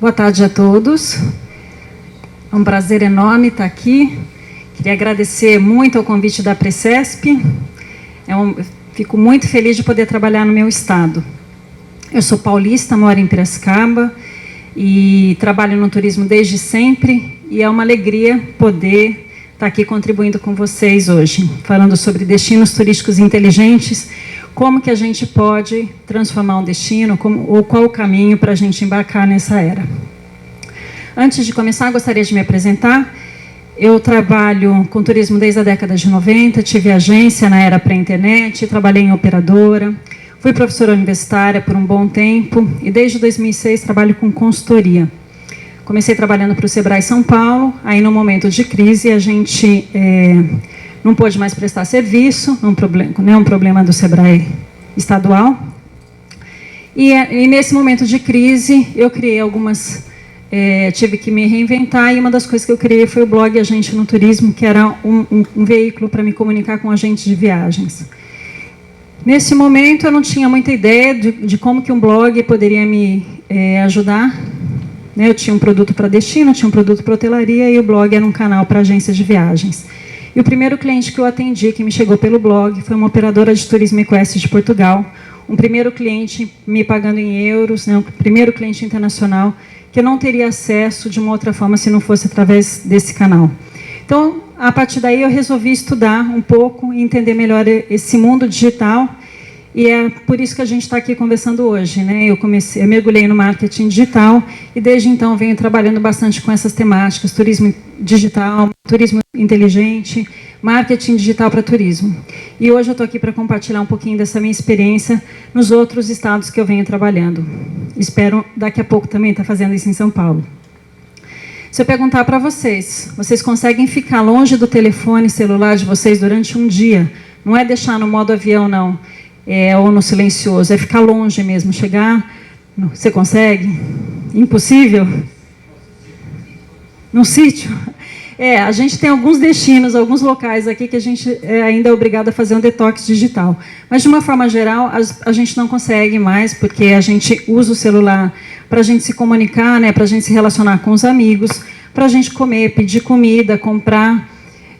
Boa tarde a todos. É um prazer enorme estar aqui. Queria agradecer muito ao convite da Precesp. Fico muito feliz de poder trabalhar no meu estado. Eu sou paulista, moro em Piracicaba e trabalho no turismo desde sempre. E é uma alegria poder estar aqui contribuindo com vocês hoje, falando sobre destinos turísticos inteligentes, como que a gente pode transformar um destino, ou qual o caminho para a gente embarcar nessa era. Antes de começar, gostaria de me apresentar. Eu trabalho com turismo desde a década de 90, tive agência na era pré-internet, trabalhei em operadora, fui professora universitária por um bom tempo e desde 2006 trabalho com consultoria. Comecei trabalhando para o Sebrae São Paulo, aí no momento de crise a gente não pôde mais prestar serviço, um problema do Sebrae estadual. E nesse momento de crise eu criei tive que me reinventar, e uma das coisas que eu criei foi o blog Agente no Turismo, que era um veículo para me comunicar com agentes de viagens. Nesse momento eu não tinha muita ideia de como que um blog poderia me ajudar. Eu tinha um produto para destino, tinha um produto para hotelaria, e o blog era um canal para agências de viagens. E o primeiro cliente que eu atendi, que me chegou pelo blog, foi uma operadora de turismo equestre de Portugal. Um primeiro cliente me pagando em euros, um primeiro cliente internacional, que eu não teria acesso de uma outra forma se não fosse através desse canal. Então, a partir daí, eu resolvi estudar um pouco e entender melhor esse mundo digital, e é por isso que a gente está aqui conversando hoje. Eu mergulhei no marketing digital, e desde então venho trabalhando bastante com essas temáticas: turismo digital, turismo inteligente, marketing digital para turismo. E hoje eu estou aqui para compartilhar um pouquinho dessa minha experiência nos outros estados que eu venho trabalhando. Espero daqui a pouco também estar fazendo isso em São Paulo. Se eu perguntar para vocês, vocês conseguem ficar longe do telefone celular de vocês durante um dia? Não é deixar no modo avião, não. Ou no silencioso, é ficar longe mesmo, chegar. Você consegue? Impossível? No sítio? A gente tem alguns destinos, alguns locais aqui que a gente ainda é obrigado a fazer um detox digital. Mas, de uma forma geral, a gente não consegue mais, porque a gente usa o celular para a gente se comunicar, para a gente se relacionar com os amigos, para a gente comer, pedir comida, comprar.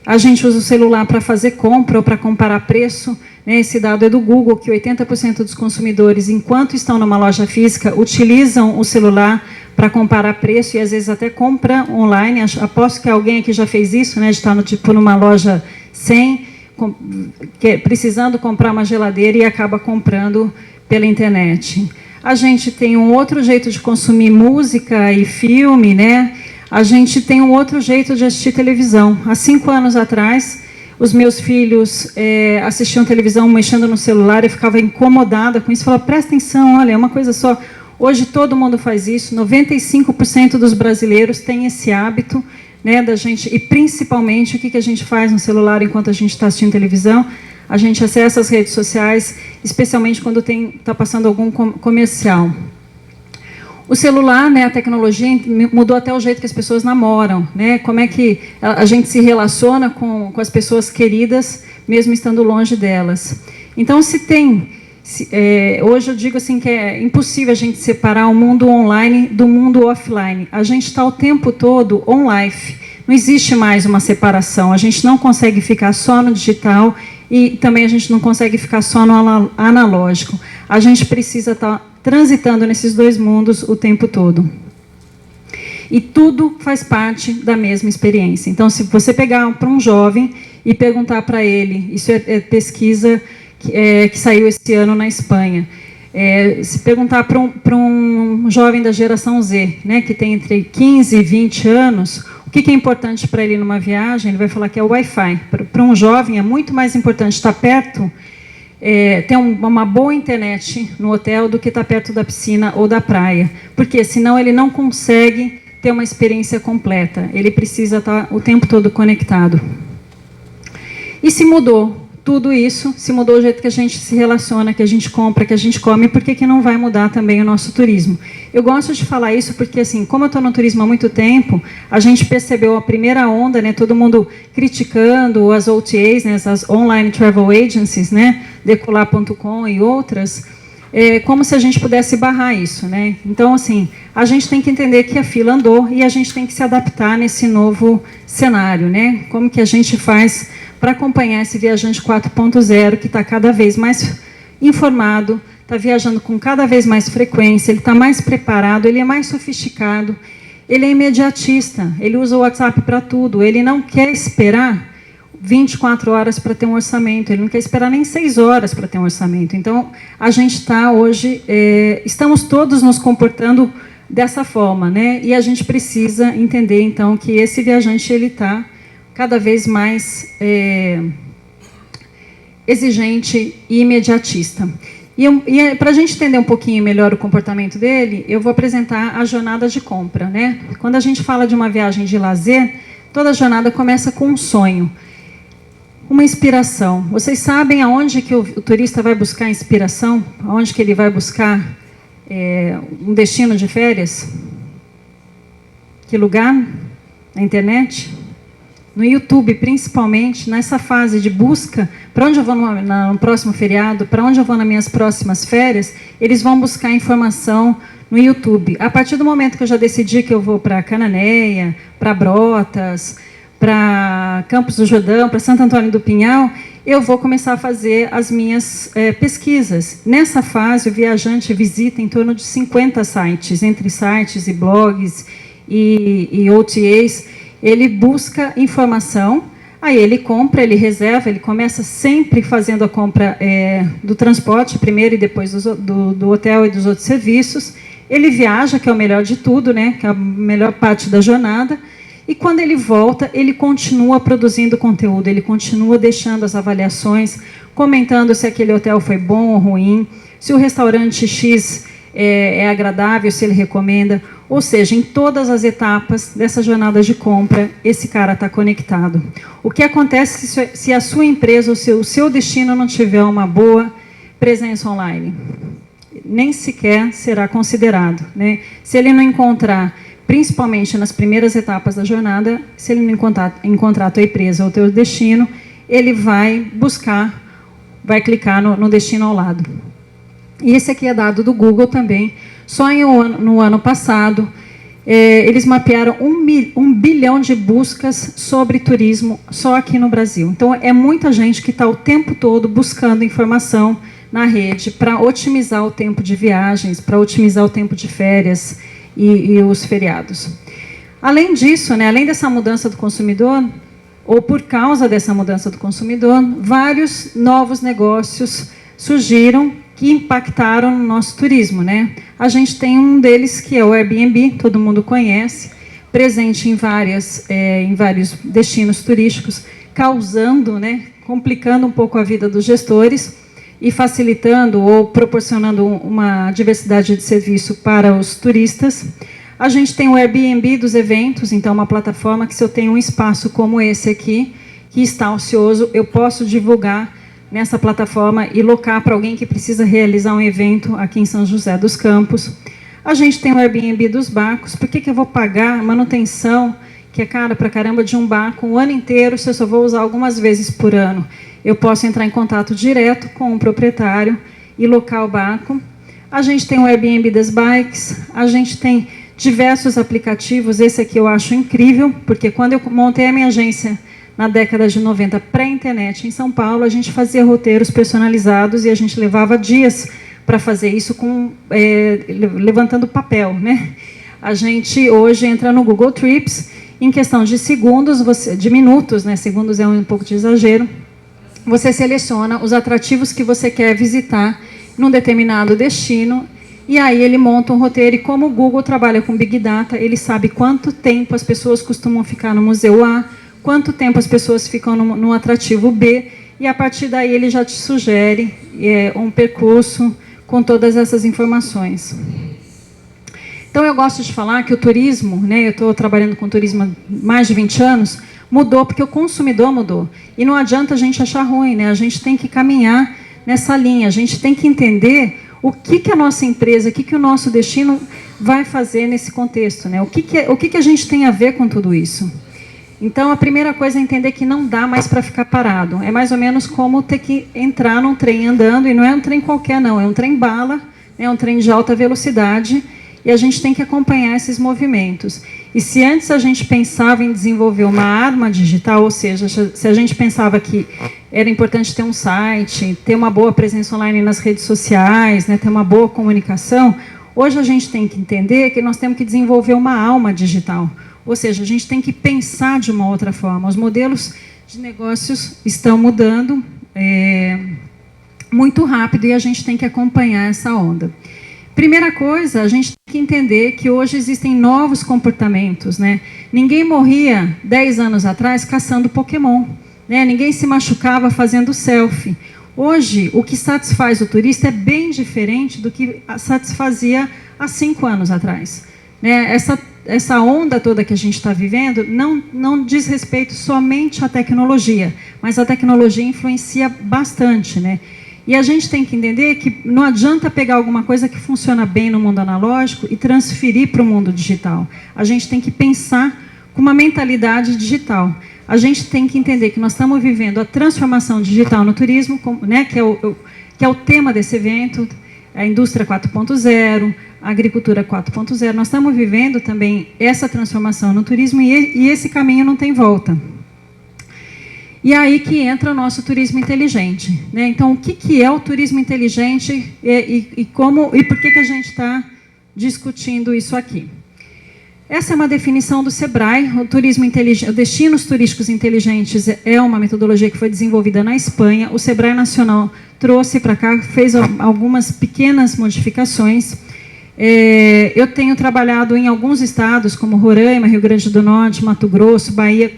A gente usa o celular para fazer compra ou para comparar preço. Esse dado é do Google, que 80% dos consumidores, enquanto estão numa loja física, utilizam o celular para comparar preço e, às vezes, até compra online. Aposto que alguém aqui já fez isso, de estar numa loja precisando comprar uma geladeira e acaba comprando pela internet. A gente tem um outro jeito de consumir música e filme, A gente tem um outro jeito de assistir televisão. Há 5 anos atrás, os meus filhos assistiam televisão mexendo no celular, eu ficava incomodada com isso, falava: presta atenção, olha, é uma coisa só. Hoje todo mundo faz isso, 95% dos brasileiros têm esse hábito, da gente, e principalmente o que a gente faz no celular enquanto a gente está assistindo televisão? A gente acessa as redes sociais, especialmente quando está passando algum comercial. O celular, a tecnologia mudou até o jeito que as pessoas namoram, Como é que a gente se relaciona com as pessoas queridas, mesmo estando longe delas. Então, hoje eu digo assim que é impossível a gente separar o mundo online do mundo offline. A gente está o tempo todo on-life. Não existe mais uma separação. A gente não consegue ficar só no digital e também a gente não consegue ficar só no analógico. A gente precisa estar transitando nesses dois mundos o tempo todo. E tudo faz parte da mesma experiência. Então, se você pegar para um jovem e perguntar para ele, isso é pesquisa que saiu esse ano na Espanha, se perguntar para um jovem da geração Z, que tem entre 15 e 20 anos, o que é importante para ele numa viagem, ele vai falar que é o Wi-Fi. Para um jovem é muito mais importante estar perto, ter uma boa internet no hotel do que estar perto da piscina ou da praia, porque senão ele não consegue ter uma experiência completa, ele precisa estar o tempo todo conectado. E se mudou tudo isso, se mudou o jeito que a gente se relaciona, que a gente compra, que a gente come, por que não vai mudar também o nosso turismo? Eu gosto de falar isso porque, assim, como eu estou no turismo há muito tempo, a gente percebeu a primeira onda, todo mundo criticando as OTAs, as Online Travel Agencies, Decolar.com e outras, como se a gente pudesse barrar isso, Então, assim, a gente tem que entender que a fila andou e a gente tem que se adaptar nesse novo cenário, né? Como que a gente faz para acompanhar esse viajante 4.0 que está cada vez mais informado, está viajando com cada vez mais frequência, ele está mais preparado, ele é mais sofisticado, ele é imediatista, ele usa o WhatsApp para tudo, ele não quer esperar 24 horas para ter um orçamento, ele não quer esperar nem 6 horas para ter um orçamento. Então, a gente está hoje, estamos todos nos comportando dessa forma, né? E a gente precisa entender, então, que esse viajante ele está cada vez mais exigente e imediatista. E para a gente entender um pouquinho melhor o comportamento dele, eu vou apresentar a jornada de compra, né? Quando a gente fala de uma viagem de lazer, toda jornada começa com um sonho, uma inspiração. Vocês sabem aonde que o turista vai buscar inspiração? Aonde que ele vai buscar um destino de férias? Que lugar? Na internet? No YouTube, principalmente, nessa fase de busca, para onde eu vou no próximo feriado, para onde eu vou nas minhas próximas férias, eles vão buscar informação no YouTube. A partir do momento que eu já decidi que eu vou para Cananéia, para Brotas, para Campos do Jordão, para Santo Antônio do Pinhal, eu vou começar a fazer as minhas pesquisas. Nessa fase, o viajante visita em torno de 50 sites, entre sites e blogs e OTAs. Ele busca informação, aí ele compra, ele reserva, ele começa sempre fazendo a compra do transporte, primeiro e depois do hotel e dos outros serviços. Ele viaja, que é o melhor de tudo, né, que é a melhor parte da jornada. E quando ele volta, ele continua produzindo conteúdo, ele continua deixando as avaliações, comentando se aquele hotel foi bom ou ruim, se o restaurante X é agradável, se ele recomenda. Ou seja, em todas as etapas dessa jornada de compra, esse cara está conectado. O que acontece se a sua empresa ou o seu destino não tiver uma boa presença online? Nem sequer será considerado, né? Se ele não encontrar, principalmente nas primeiras etapas da jornada, se ele não encontrar a tua empresa ou o teu destino, ele vai buscar, vai clicar no destino ao lado. E esse aqui é dado do Google também. Só no ano passado, eles mapearam 1 bilhão de buscas sobre turismo só aqui no Brasil. Então, é muita gente que está o tempo todo buscando informação na rede para otimizar o tempo de viagens, para otimizar o tempo de férias e os feriados. Além disso, né, além dessa mudança do consumidor, ou por causa dessa mudança do consumidor, vários novos negócios surgiram que impactaram no nosso turismo, né? A gente tem um deles que é o Airbnb, todo mundo conhece, presente em vários destinos turísticos, causando, né, complicando um pouco a vida dos gestores e facilitando ou proporcionando uma diversidade de serviço para os turistas. A gente tem o Airbnb dos eventos, então uma plataforma que, se eu tenho um espaço como esse aqui, que está ocioso, eu posso divulgar nessa plataforma e locar para alguém que precisa realizar um evento aqui em São José dos Campos. A gente tem o Airbnb dos barcos. Por que eu vou pagar manutenção, que é cara pra caramba, de um barco o ano inteiro, se eu só vou usar algumas vezes por ano? Eu posso entrar em contato direto com o proprietário e locar o barco. A gente tem o Airbnb das bikes, a gente tem diversos aplicativos. Esse aqui eu acho incrível, porque quando eu montei a minha agência na década de 90, pré-internet, em São Paulo, a gente fazia roteiros personalizados e a gente levava dias para fazer isso levantando papel, né? A gente hoje entra no Google Trips, em questão de segundos, de minutos, né? Segundos é um pouco de exagero, você seleciona os atrativos que você quer visitar num determinado destino, e aí ele monta um roteiro, e como o Google trabalha com Big Data, ele sabe quanto tempo as pessoas costumam ficar no Museu A, quanto tempo as pessoas ficam no atrativo B, e a partir daí ele já te sugere um percurso com todas essas informações. Então, eu gosto de falar que o turismo, né, eu estou trabalhando com turismo há mais de 20 anos, mudou porque o consumidor mudou. E não adianta a gente achar ruim, né? A gente tem que caminhar nessa linha, a gente tem que entender o que a nossa empresa, o que o nosso destino vai fazer nesse contexto, né? O que a gente tem a ver com tudo isso. Então, a primeira coisa é entender que não dá mais para ficar parado. É mais ou menos como ter que entrar num trem andando, e não é um trem qualquer, não. É um trem bala, é um trem de alta velocidade, e a gente tem que acompanhar esses movimentos. E se antes a gente pensava em desenvolver uma arma digital, ou seja, se a gente pensava que era importante ter um site, ter uma boa presença online nas redes sociais, né, ter uma boa comunicação, hoje a gente tem que entender que nós temos que desenvolver uma alma digital. Ou seja, a gente tem que pensar de uma outra forma. Os modelos de negócios estão mudando muito rápido e a gente tem que acompanhar essa onda. Primeira coisa, a gente tem que entender que hoje existem novos comportamentos, né? Ninguém morria 10 anos atrás caçando Pokémon, né? Ninguém se machucava fazendo selfie. Hoje, o que satisfaz o turista é bem diferente do que satisfazia há 5 anos atrás, né? Essa onda toda que a gente está vivendo não diz respeito somente à tecnologia, mas a tecnologia influencia bastante, né? E a gente tem que entender que não adianta pegar alguma coisa que funciona bem no mundo analógico e transferir para o mundo digital. A gente tem que pensar com uma mentalidade digital. A gente tem que entender que nós estamos vivendo a transformação digital no turismo, né, que é o tema desse evento, a indústria 4.0, a agricultura 4.0. Nós estamos vivendo também essa transformação no turismo e esse caminho não tem volta. E aí que entra o nosso turismo inteligente, né? Então, o que é o turismo inteligente e por que a gente está discutindo isso aqui? Essa é uma definição do Sebrae. O turismo inteligente, destinos turísticos inteligentes é uma metodologia que foi desenvolvida na Espanha. O Sebrae Nacional trouxe para cá, fez algumas pequenas modificações. Eu tenho trabalhado em alguns estados, como Roraima, Rio Grande do Norte, Mato Grosso, Bahia,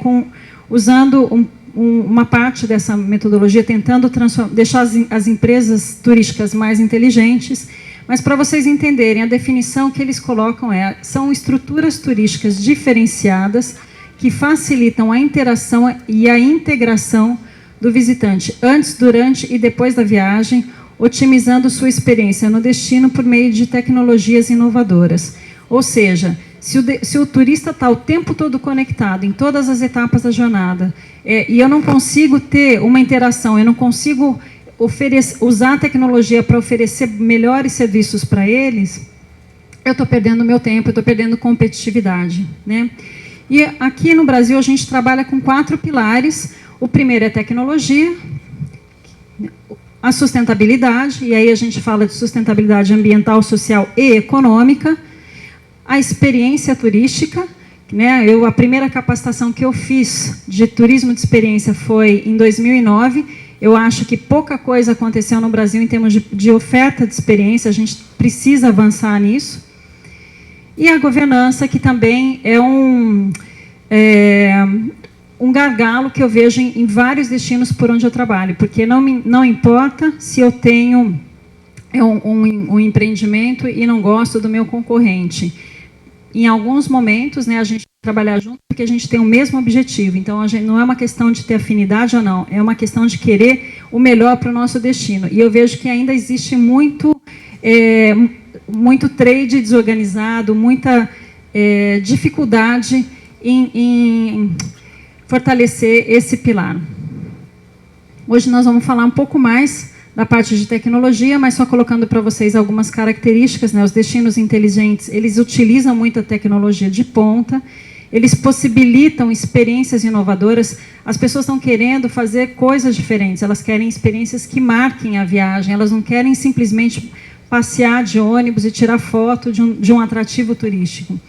usando uma parte dessa metodologia, tentando deixar as empresas turísticas mais inteligentes. Mas, para vocês entenderem, a definição que eles colocam são estruturas turísticas diferenciadas que facilitam a interação e a integração do visitante antes, durante e depois da viagem, otimizando sua experiência no destino por meio de tecnologias inovadoras. Ou seja, se o turista está o tempo todo conectado em todas as etapas da jornada, e eu não consigo ter uma interação, eu não consigo usar a tecnologia para oferecer melhores serviços para eles, eu estou perdendo meu tempo, eu estou perdendo competitividade, né? E aqui no Brasil a gente trabalha com 4 pilares. O primeiro é tecnologia, a sustentabilidade, e aí a gente fala de sustentabilidade ambiental, social e econômica, a experiência turística, né? A primeira capacitação que eu fiz de turismo de experiência foi em 2009. Eu acho que pouca coisa aconteceu no Brasil em termos de oferta de experiência, a gente precisa avançar nisso. E a governança, que também é um gargalo que eu vejo em vários destinos por onde eu trabalho, porque não importa se eu tenho um empreendimento e não gosto do meu concorrente. Em alguns momentos, né, a gente vai trabalhar junto porque a gente tem o mesmo objetivo. Então, a gente, não é uma questão de ter afinidade ou não, é uma questão de querer o melhor para o nosso destino. E eu vejo que ainda existe muito trade desorganizado, muita dificuldade em fortalecer esse pilar. Hoje nós vamos falar um pouco mais da parte de tecnologia, mas só colocando para vocês algumas características, né? Os destinos inteligentes, eles utilizam muita tecnologia de ponta, eles possibilitam experiências inovadoras. As pessoas estão querendo fazer coisas diferentes, elas querem experiências que marquem a viagem, elas não querem simplesmente passear de ônibus e tirar foto de um atrativo turístico.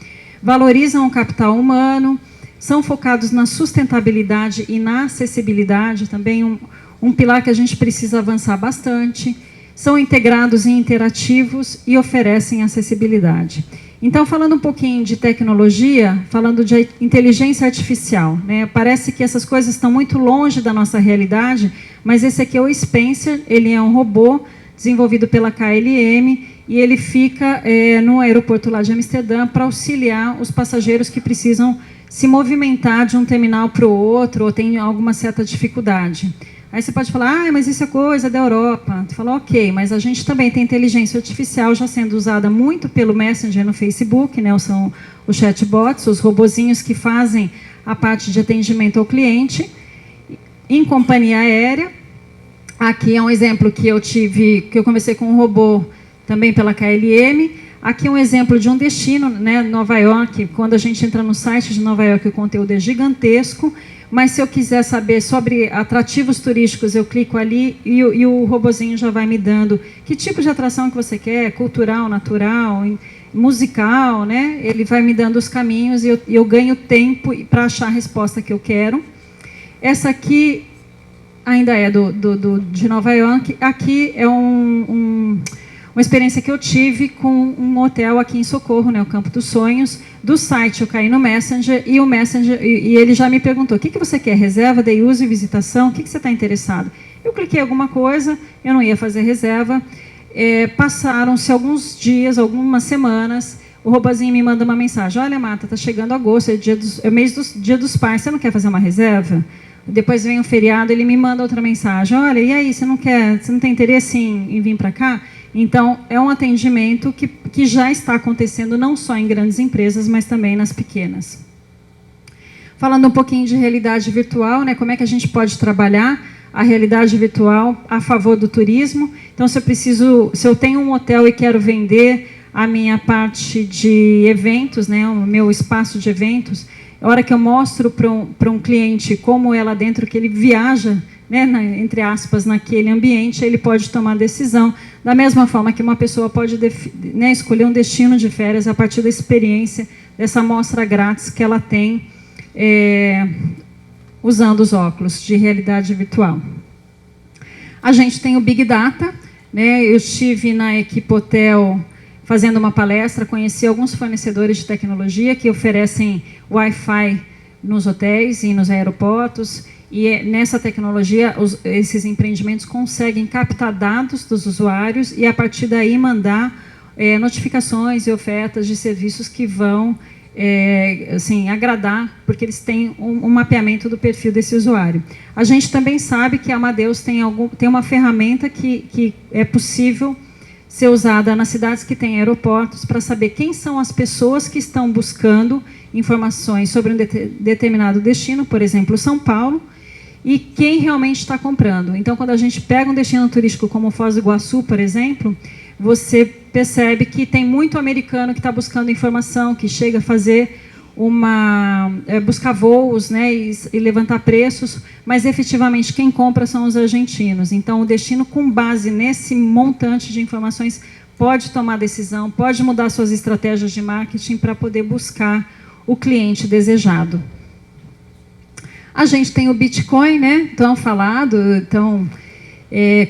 Valorizam o capital humano, são focados na sustentabilidade e na acessibilidade, também um pilar que a gente precisa avançar bastante, são integrados e interativos e oferecem acessibilidade. Então, falando um pouquinho de tecnologia, falando de inteligência artificial, né? Parece que essas coisas estão muito longe da nossa realidade, mas esse aqui é o Spencer, ele é um robô desenvolvido pela KLM e ele fica no aeroporto lá de Amsterdã para auxiliar os passageiros que precisam se movimentar de um terminal para o outro ou tem alguma certa dificuldade. Aí você pode falar, mas isso é coisa da Europa. Você fala, ok, mas a gente também tem inteligência artificial já sendo usada muito pelo Messenger no Facebook, né? São os chatbots, os robozinhos que fazem a parte de atendimento ao cliente em companhia aérea. Aqui é um exemplo que eu conversei com um robô também pela KLM. Aqui um exemplo de um destino, né, Nova York. Quando a gente entra no site de Nova York, o conteúdo é gigantesco, mas se eu quiser saber sobre atrativos turísticos, eu clico ali e o robozinho já vai me dando que tipo de atração que você quer, cultural, natural, musical, né? Ele vai me dando os caminhos e eu ganho tempo para achar a resposta que eu quero. Essa aqui ainda é de Nova York. Aqui é uma experiência que eu tive com um hotel aqui em Socorro, né, o Campo dos Sonhos. Do site eu caí no Messenger e ele já me perguntou: o que você quer? Reserva, day use, visitação? O que você está interessado? Eu cliquei em alguma coisa, eu não ia fazer reserva. Passaram-se alguns dias, algumas semanas, o robozinho me manda uma mensagem: olha, Marta, está chegando agosto, é mês do Dia dos Pais, você não quer fazer uma reserva? Depois vem um feriado, ele me manda outra mensagem: olha, e aí, você não tem interesse em vir para cá? Então, é um atendimento que já está acontecendo não só em grandes empresas, mas também nas pequenas. Falando um pouquinho de realidade virtual, né, como é que a gente pode trabalhar a realidade virtual a favor do turismo. Então, se eu tenho um hotel e quero vender a minha parte de eventos, né, o meu espaço de eventos, a hora que eu mostro para um cliente como é lá dentro, que ele viaja, né, entre aspas, naquele ambiente, ele pode tomar decisão. Da mesma forma que uma pessoa pode né, escolher um destino de férias a partir da experiência dessa amostra grátis que ela tem usando os óculos de realidade virtual. A gente tem o Big Data, né? Eu estive na Equipe Hotel fazendo uma palestra, conheci alguns fornecedores de tecnologia que oferecem Wi-Fi nos hotéis e nos aeroportos, e nessa tecnologia esses empreendimentos conseguem captar dados dos usuários e a partir daí mandar notificações e ofertas de serviços que vão assim, agradar, porque eles têm um mapeamento do perfil desse usuário. A gente também sabe que a Amadeus tem uma ferramenta que é possível ser usada nas cidades que têm aeroportos para saber quem são as pessoas que estão buscando informações sobre um determinado destino, por exemplo, São Paulo, e quem realmente está comprando. Então, quando a gente pega um destino turístico como Foz do Iguaçu, por exemplo, você percebe que tem muito americano que está buscando informação, que chega a fazer buscar voos, né, e levantar preços, mas efetivamente quem compra são os argentinos. Então, o destino, com base nesse montante de informações, pode tomar decisão, pode mudar suas estratégias de marketing para poder buscar o cliente desejado. A gente tem o Bitcoin, né, tão falado, tão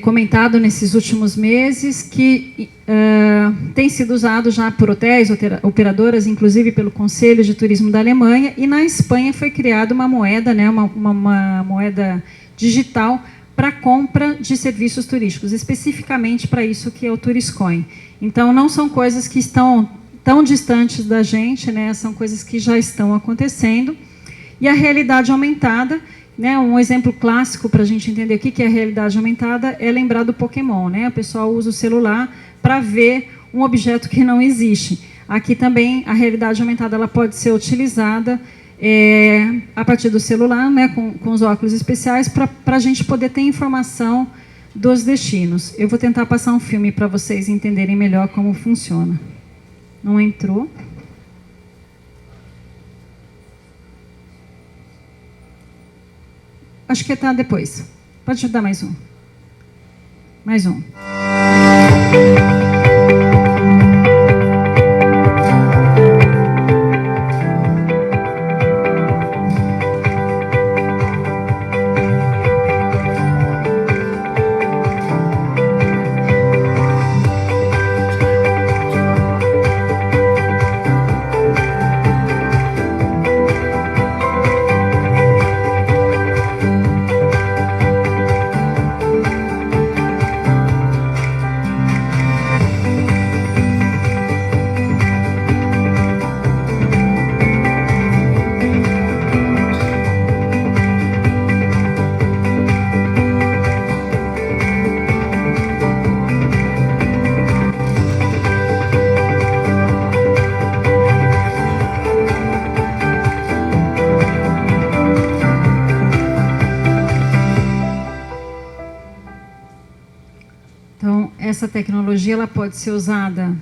comentado nesses últimos meses, que tem sido usado já por hotéis, operadoras, inclusive pelo Conselho de Turismo da Alemanha, e na Espanha foi criada uma moeda, né, uma moeda digital para compra de serviços turísticos, especificamente para isso que é o Turiscoin. Então, não são coisas que estão tão distantes da gente, né, são coisas que já estão acontecendo. E a realidade aumentada, né, um exemplo clássico para a gente entender o que é a realidade aumentada é lembrar do Pokémon, né? O pessoal usa o celular para ver um objeto que não existe. Aqui também a realidade aumentada ela pode ser utilizada a partir do celular, né, com os óculos especiais, para a gente poder ter informação dos destinos. Eu vou tentar passar um filme para vocês entenderem melhor como funciona. Não entrou? Acho que está depois. Pode dar mais um. Mais um. Essa tecnologia ela pode ser usada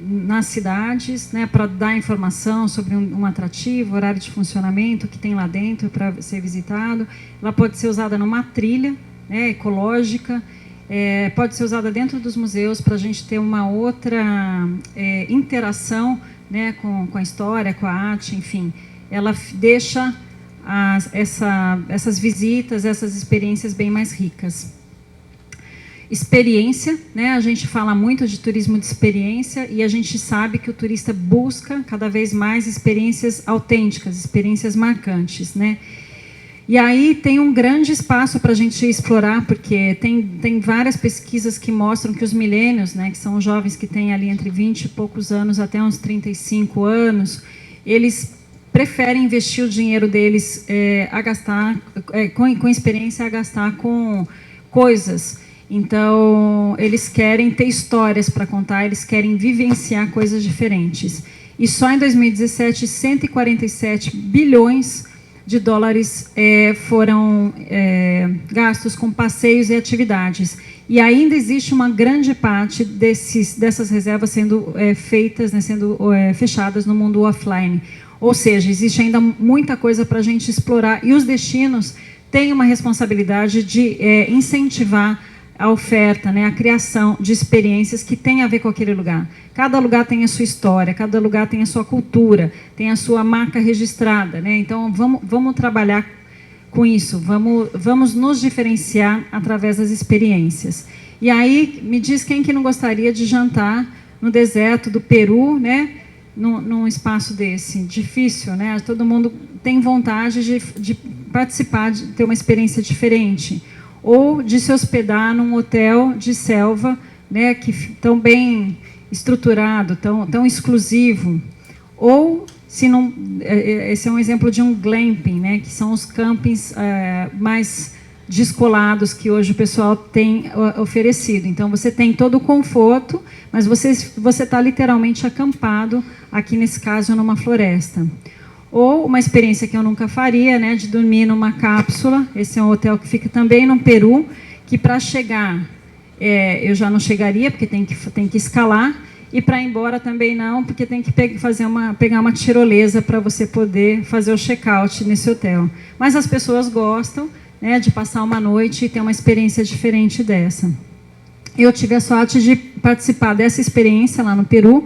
nas cidades, né, para dar informação sobre um atrativo, horário de funcionamento que tem lá dentro para ser visitado. Ela pode ser usada numa trilha, né, ecológica, pode ser usada dentro dos museus para a gente ter uma outra interação, né, com a história, com a arte, enfim. Ela deixa essas visitas, essas experiências bem mais ricas. Experiência, né? A gente fala muito de turismo de experiência e a gente sabe que o turista busca cada vez mais experiências autênticas, experiências marcantes, né? E aí tem um grande espaço para a gente explorar, porque tem várias pesquisas que mostram que os milênios, né, que são os jovens que têm ali entre 20 e poucos anos até uns 35 anos, eles preferem investir o dinheiro deles a gastar com experiência, a gastar com coisas. Então, eles querem ter histórias para contar, eles querem vivenciar coisas diferentes. E só em 2017, 147 bilhões de dólares foram gastos com passeios e atividades. E ainda existe uma grande parte dessas reservas sendo feitas, né, sendo fechadas no mundo offline. Ou seja, existe ainda muita coisa para a gente explorar. E os destinos têm uma responsabilidade de incentivar a oferta, né, a criação de experiências que tem a ver com aquele lugar. Cada lugar tem a sua história, cada lugar tem a sua cultura, tem a sua marca registrada, né? Então, vamos trabalhar com isso, vamos nos diferenciar através das experiências. E aí, me diz quem que não gostaria de jantar no deserto do Peru, né, num espaço desse. Difícil, né? Todo mundo tem vontade de participar, de ter uma experiência diferente. Ou de se hospedar num hotel de selva, né, que tão bem estruturado, tão exclusivo. Ou, se não, esse é um exemplo de um glamping, né, que são os campings mais descolados que hoje o pessoal tem oferecido. Então, você tem todo o conforto, mas você está literalmente acampado, aqui nesse caso, numa floresta. Ou uma experiência que eu nunca faria, né, de dormir numa cápsula. Esse é um hotel que fica também no Peru, que para chegar, eu já não chegaria, porque tem que escalar, e para ir embora também não, porque tem que pegar uma tirolesa para você poder fazer o check-out nesse hotel. Mas as pessoas gostam, né, de passar uma noite e ter uma experiência diferente dessa. Eu tive a sorte de participar dessa experiência lá no Peru.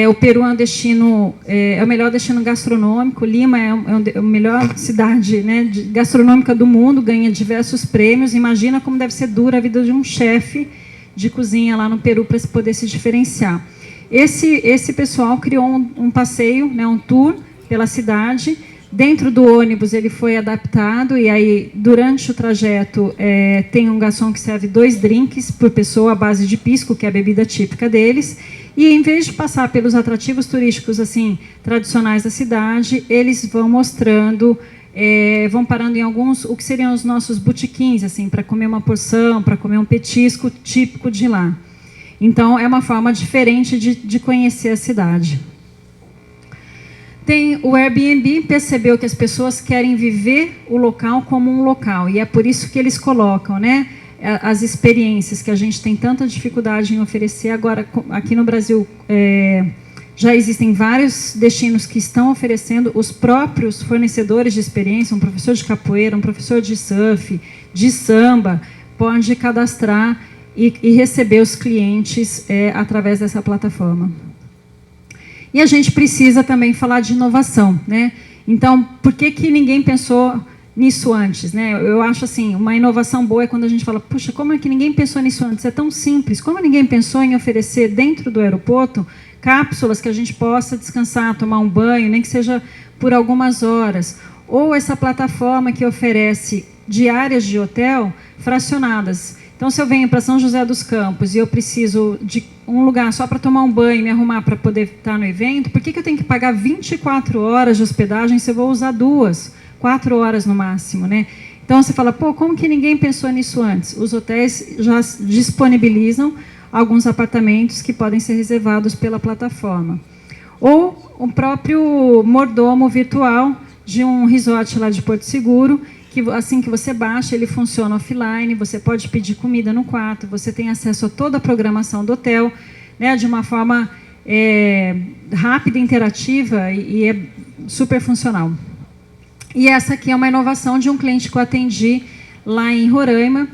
O Peru é um destino, é o melhor destino gastronômico. Lima é a melhor cidade, né, gastronômica do mundo, ganha diversos prêmios. Imagina como deve ser dura a vida de um chefe de cozinha lá no Peru para poder se diferenciar. Esse pessoal criou um passeio, né, um tour pela cidade. Dentro do ônibus ele foi adaptado e aí durante o trajeto tem um garçom que serve 2 drinks por pessoa à base de pisco, que é a bebida típica deles. E em vez de passar pelos atrativos turísticos assim tradicionais da cidade, eles vão mostrando, vão parando em alguns, o que seriam os nossos botequins, assim, para comer uma porção, para comer um petisco típico de lá. Então, é uma forma diferente de conhecer a cidade. Tem o Airbnb, percebeu que as pessoas querem viver o local como um local, e é por isso que eles colocam, né, as experiências que a gente tem tanta dificuldade em oferecer. Agora, aqui no Brasil, já existem vários destinos que estão oferecendo, os próprios fornecedores de experiência, um professor de capoeira, um professor de surf, de samba, pode cadastrar e receber os clientes através dessa plataforma. E a gente precisa também falar de inovação, né? Então, por que ninguém pensou nisso antes, né? Eu acho assim, uma inovação boa é quando a gente fala, puxa, como é que ninguém pensou nisso antes? É tão simples. Como ninguém pensou em oferecer dentro do aeroporto cápsulas que a gente possa descansar, tomar um banho, nem que seja por algumas horas? Ou essa plataforma que oferece diárias de hotel fracionadas. Então, se eu venho para São José dos Campos e eu preciso de um lugar só para tomar um banho e me arrumar para poder estar no evento, por que eu tenho que pagar 24 horas de hospedagem se eu vou usar 4 horas no máximo, né? Então, você fala, pô, como que ninguém pensou nisso antes? Os hotéis já disponibilizam alguns apartamentos que podem ser reservados pela plataforma. Ou o próprio mordomo virtual de um resort lá de Porto Seguro, que assim que você baixa, ele funciona offline, você pode pedir comida no quarto, você tem acesso a toda a programação do hotel, né, de uma forma rápida, interativa e é super funcional. E essa aqui é uma inovação de um cliente que eu atendi lá em Roraima,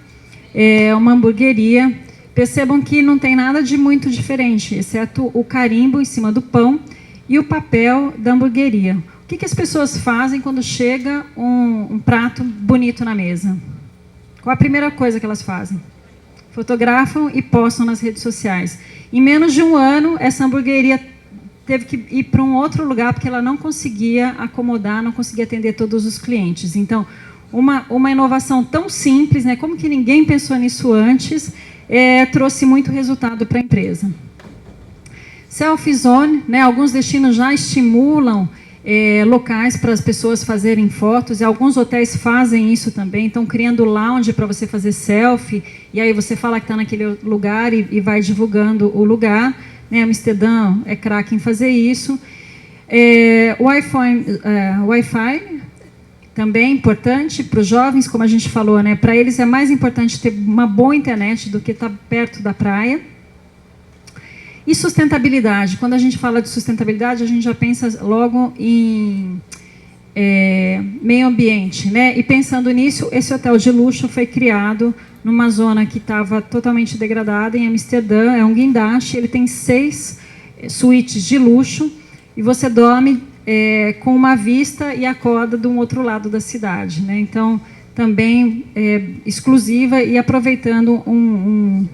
uma hamburgueria. Percebam que não tem nada de muito diferente, exceto o carimbo em cima do pão e o papel da hamburgueria. O que as pessoas fazem quando chega um prato bonito na mesa? Qual a primeira coisa que elas fazem? Fotografam e postam nas redes sociais. Em menos de um ano, essa hamburgueria teve que ir para um outro lugar, porque ela não conseguia acomodar, não conseguia atender todos os clientes. Então, uma inovação tão simples, né, como que ninguém pensou nisso antes, trouxe muito resultado para a empresa. Selfie Zone, né, alguns destinos já estimulam locais para as pessoas fazerem fotos, e alguns hotéis fazem isso também, estão criando lounge para você fazer selfie, e aí você fala que está naquele lugar e vai divulgando o lugar, né? Amsterdã é craque em fazer isso. Wi-Fi também importante para os jovens, como a gente falou, né? Para eles é mais importante ter uma boa internet do que estar perto da praia. E sustentabilidade. Quando a gente fala de sustentabilidade, a gente já pensa logo em meio ambiente, né? E pensando nisso, esse hotel de luxo foi criado numa zona que estava totalmente degradada, em Amsterdã. É um guindaste, ele tem 6 suítes de luxo, e você dorme com uma vista e acorda de um outro lado da cidade, né? Então, também exclusiva e aproveitando um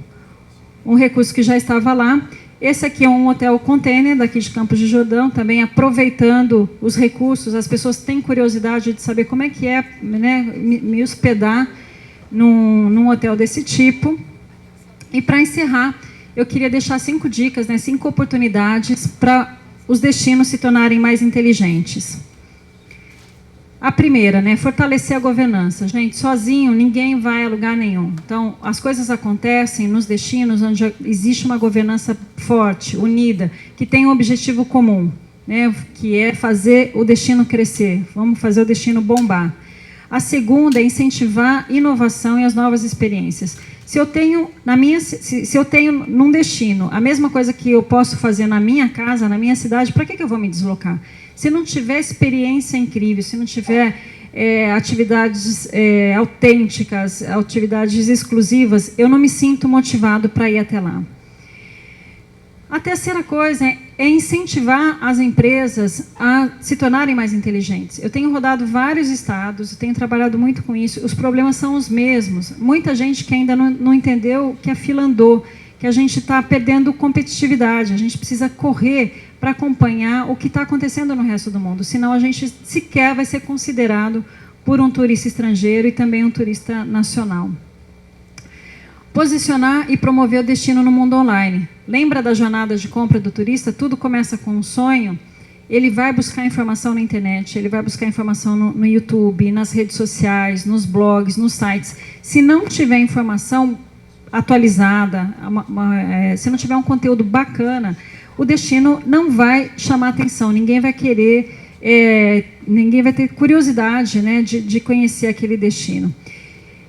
recurso que já estava lá. Esse aqui é um hotel container daqui de Campos de Jordão, também aproveitando os recursos. As pessoas têm curiosidade de saber como é que é, né, me hospedar num hotel desse tipo. E para encerrar, eu queria deixar 5 dicas, né, 5 oportunidades para os destinos se tornarem mais inteligentes. A primeira, né, fortalecer a governança. Gente, sozinho ninguém vai a lugar nenhum. Então, as coisas acontecem nos destinos onde existe uma governança forte, unida, que tem um objetivo comum, né, que é fazer o destino crescer. Vamos fazer o destino bombar. A segunda é incentivar inovação e as novas experiências. Se eu tenho se eu tenho num destino a mesma coisa que eu posso fazer na minha casa, na minha cidade, para que eu vou me deslocar? Se não tiver experiência incrível, se não tiver atividades autênticas, atividades exclusivas, eu não me sinto motivado para ir até lá. A terceira coisa é incentivar as empresas a se tornarem mais inteligentes. Eu tenho rodado vários estados, eu tenho trabalhado muito com isso, os problemas são os mesmos. Muita gente que ainda não entendeu que a fila andou, que a gente está perdendo competitividade, a gente precisa correr para acompanhar o que está acontecendo no resto do mundo, senão a gente sequer vai ser considerado por um turista estrangeiro e também um turista nacional. Posicionar e promover o destino no mundo online. Lembra da jornada de compra do turista? Tudo começa com um sonho. Ele vai buscar informação na internet, ele vai buscar informação no YouTube, nas redes sociais, nos blogs, nos sites. Se não tiver informação atualizada, se não tiver um conteúdo bacana, o destino não vai chamar atenção, ninguém vai querer, ninguém vai ter curiosidade, né, de conhecer aquele destino.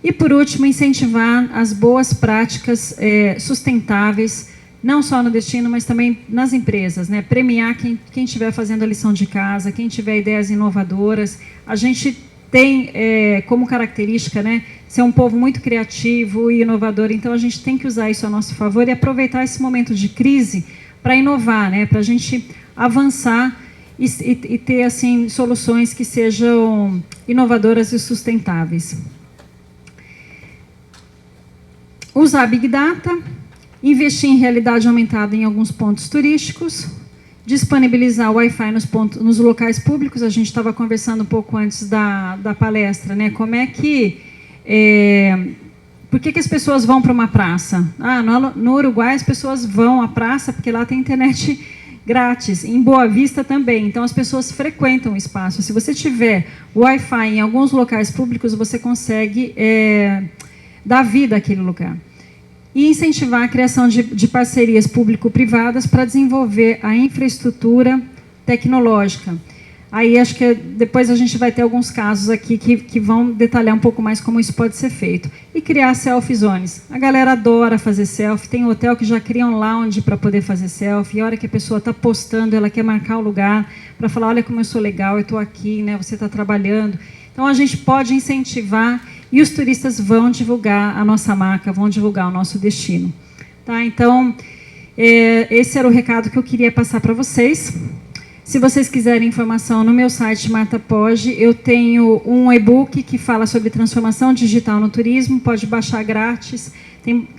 E, por último, incentivar as boas práticas sustentáveis, não só no destino, mas também nas empresas, né? Premiar quem estiver fazendo a lição de casa, quem tiver ideias inovadoras. A gente tem como característica, né, ser um povo muito criativo e inovador, então a gente tem que usar isso a nosso favor e aproveitar esse momento de crise para inovar, né, para a gente avançar e ter assim, soluções que sejam inovadoras e sustentáveis. Usar Big Data, investir em realidade aumentada em alguns pontos turísticos, disponibilizar o Wi-Fi nos locais públicos. A gente estava conversando um pouco antes da palestra, né? Como é que... por que as pessoas vão para uma praça? No Uruguai as pessoas vão à praça porque lá tem internet grátis. Em Boa Vista também. Então as pessoas frequentam o espaço. Se você tiver Wi-Fi em alguns locais públicos, você consegue dar vida àquele lugar. E incentivar a criação de parcerias público-privadas para desenvolver a infraestrutura tecnológica. Aí acho que depois a gente vai ter alguns casos aqui que vão detalhar um pouco mais como isso pode ser feito. E criar selfie zones. A galera adora fazer selfie, tem hotel que já cria um lounge para poder fazer selfie, e a hora que a pessoa está postando, ela quer marcar o lugar para falar, olha como eu sou legal, eu estou aqui, né, você está trabalhando. Então a gente pode incentivar e os turistas vão divulgar a nossa marca, vão divulgar o nosso destino. Tá? Então, esse era o recado que eu queria passar para vocês. Se vocês quiserem informação no meu site Marta Poggi, eu tenho um e-book que fala sobre transformação digital no turismo, pode baixar grátis.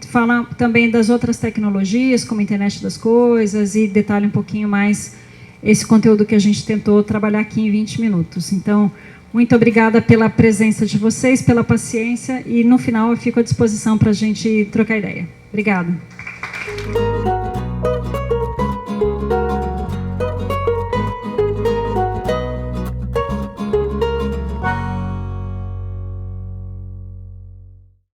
Fala também das outras tecnologias, como a internet das coisas, e detalha um pouquinho mais esse conteúdo que a gente tentou trabalhar aqui em 20 minutos. Então, muito obrigada pela presença de vocês, pela paciência, e no final eu fico à disposição para a gente trocar ideia. Obrigada.